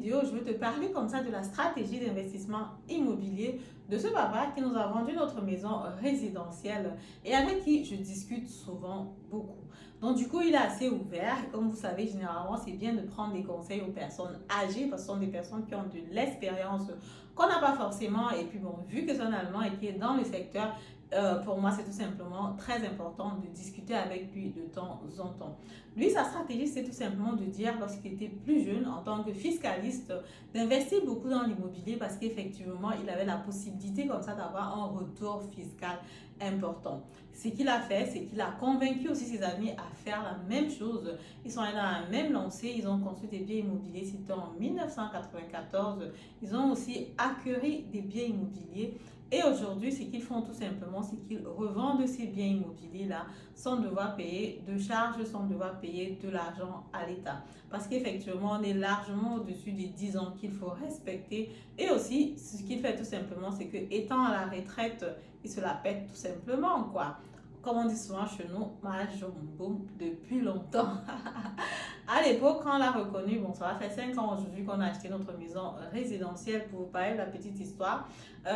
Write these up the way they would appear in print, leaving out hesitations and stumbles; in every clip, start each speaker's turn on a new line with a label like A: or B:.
A: vidéo, je veux te parler comme ça de la stratégie d'investissement immobilier de ce papa qui nous a vendu notre maison résidentielle et avec qui je discute souvent beaucoup. Donc du coup, il est assez ouvert. Comme vous savez, généralement, c'est bien de prendre des conseils aux personnes âgées parce que ce sont des personnes qui ont de l'expérience qu'on n'a pas forcément. Et puis bon, vu que c'est un Allemand et qui est dans le secteur, pour moi, c'est tout simplement très important de discuter avec lui de temps en temps. Lui, sa stratégie, c'est tout simplement de dire, lorsqu'il était plus jeune, en tant que fiscaliste, d'investir beaucoup dans l'immobilier parce qu'effectivement, il avait la possibilité comme ça d'avoir un retour fiscal important. Ce qu'il a fait, c'est qu'il a convaincu aussi ses amis à faire la même chose. Ils sont allés dans la même lancée, ils ont construit des biens immobiliers, c'était en 1994. Ils ont aussi acquéri des biens immobiliers. Et aujourd'hui, ce qu'ils font tout simplement, c'est qu'ils revendent ces biens immobiliers-là sans devoir payer de charges, sans devoir payer de l'argent à l'État. Parce qu'effectivement, on est largement au-dessus des 10 ans qu'il faut respecter. Et aussi, ce qu'il fait tout simplement, c'est que étant à la retraite, il se la pète tout simplement, quoi. Comme on dit souvent chez nous, Majombo depuis longtemps. À l'époque, quand on l'a reconnu, bon, ça va faire 5 ans aujourd'hui qu'on a acheté notre maison résidentielle pour vous parler de la petite histoire. On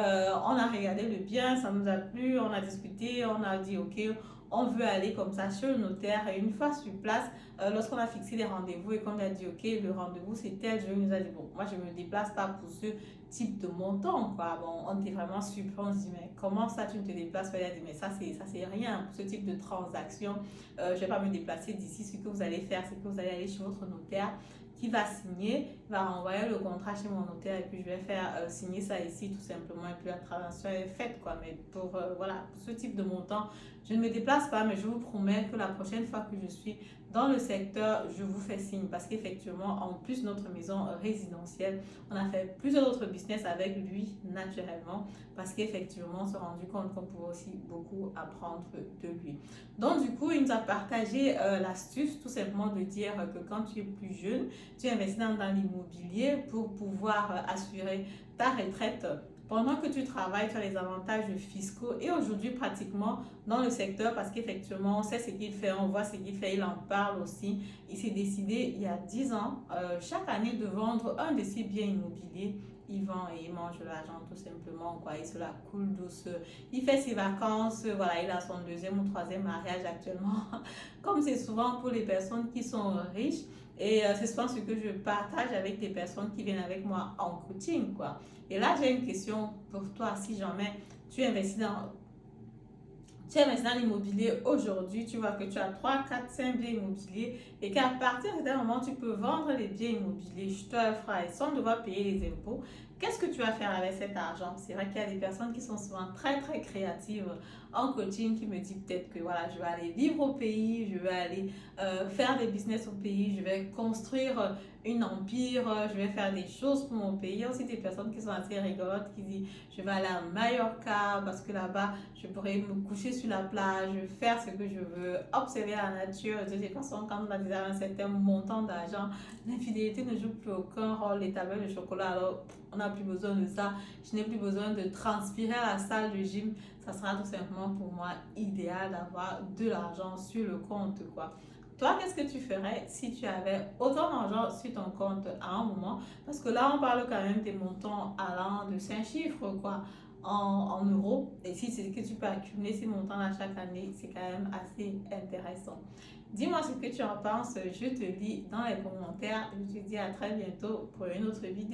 A: a regardé le bien, ça nous a plu, on a discuté, on a dit ok, on veut aller comme ça chez le notaire et une fois sur place, lorsqu'on a fixé les rendez-vous et qu'on a dit ok, le rendez-vous c'est tel jour, il nous a dit bon, moi je ne me déplace pas pour ce type de montant quoi. Bon, on était vraiment surpris, on se dit mais comment ça tu ne te déplaces pas? Il a dit mais ça c'est rien pour ce type de transaction. Je ne vais pas me déplacer d'ici. Ce que vous allez faire, c'est que vous allez aller chez votre notaire qui va signer, va renvoyer le contrat chez mon notaire et puis je vais faire signer ça ici tout simplement et puis la transaction est faite quoi. Mais pour, voilà, pour ce type de montant, je ne me déplace pas mais je vous promets que la prochaine fois que je suis dans le secteur, je vous fais signe parce qu'effectivement, en plus de notre maison résidentielle, on a fait plusieurs autres business avec lui naturellement parce qu'effectivement, on s'est rendu compte qu'on pouvait aussi beaucoup apprendre de lui. Donc du coup, il nous a partagé l'astuce tout simplement de dire que quand tu es plus jeune, tu investis dans l'immobilier pour pouvoir assurer ta retraite. Pendant que tu travailles, tu as les avantages fiscaux et aujourd'hui pratiquement dans le secteur parce qu'effectivement on sait ce qu'il fait, on voit ce qu'il fait, il en parle aussi. Il s'est décidé il y a 10 ans chaque année de vendre un de ses biens immobiliers. Il vend et il mange l'argent tout simplement quoi, il se la coule douce. Il fait ses vacances, voilà, il a son deuxième ou troisième mariage actuellement. Comme c'est souvent pour les personnes qui sont riches. Et c'est souvent ce que je partage avec des personnes qui viennent avec moi en coaching, quoi. Et là, j'ai une question pour toi. Si jamais tu investis dans, tu investis dans l'immobilier aujourd'hui, tu vois que tu as 3 4 5 biens immobiliers et qu'à partir d'un moment, tu peux vendre les biens immobiliers, je te ferai sans devoir payer les impôts. Qu'est-ce que tu vas faire avec cet argent? C'est vrai qu'il y a des personnes qui sont souvent très très créatives en coaching qui me disent peut-être que voilà, je vais aller vivre au pays, je vais aller faire des business au pays, je vais construire une empire, je vais faire des choses pour mon pays. Il y a aussi des personnes qui sont assez rigolotes qui disent je vais aller à Mallorca parce que là-bas je pourrais me coucher sur la plage, faire ce que je veux, observer la nature. De toute façon, quand on a déjà un certain montant d'argent, l'infidélité ne joue plus aucun rôle. Les tablettes de chocolat, alors on n'a plus besoin de ça. Je n'ai plus besoin de transpirer à la salle de gym. Ça sera tout simplement pour moi idéal d'avoir de l'argent sur le compte, quoi. Toi, qu'est-ce que tu ferais si tu avais autant d'argent sur ton compte à un moment? Parce que là, on parle quand même des montants allant de 5 chiffres, quoi, en euros. Et si c'est que tu peux accumuler ces montants-là chaque année, c'est quand même assez intéressant. Dis-moi ce que tu en penses. Je te lis dans les commentaires. Je te dis à très bientôt pour une autre vidéo.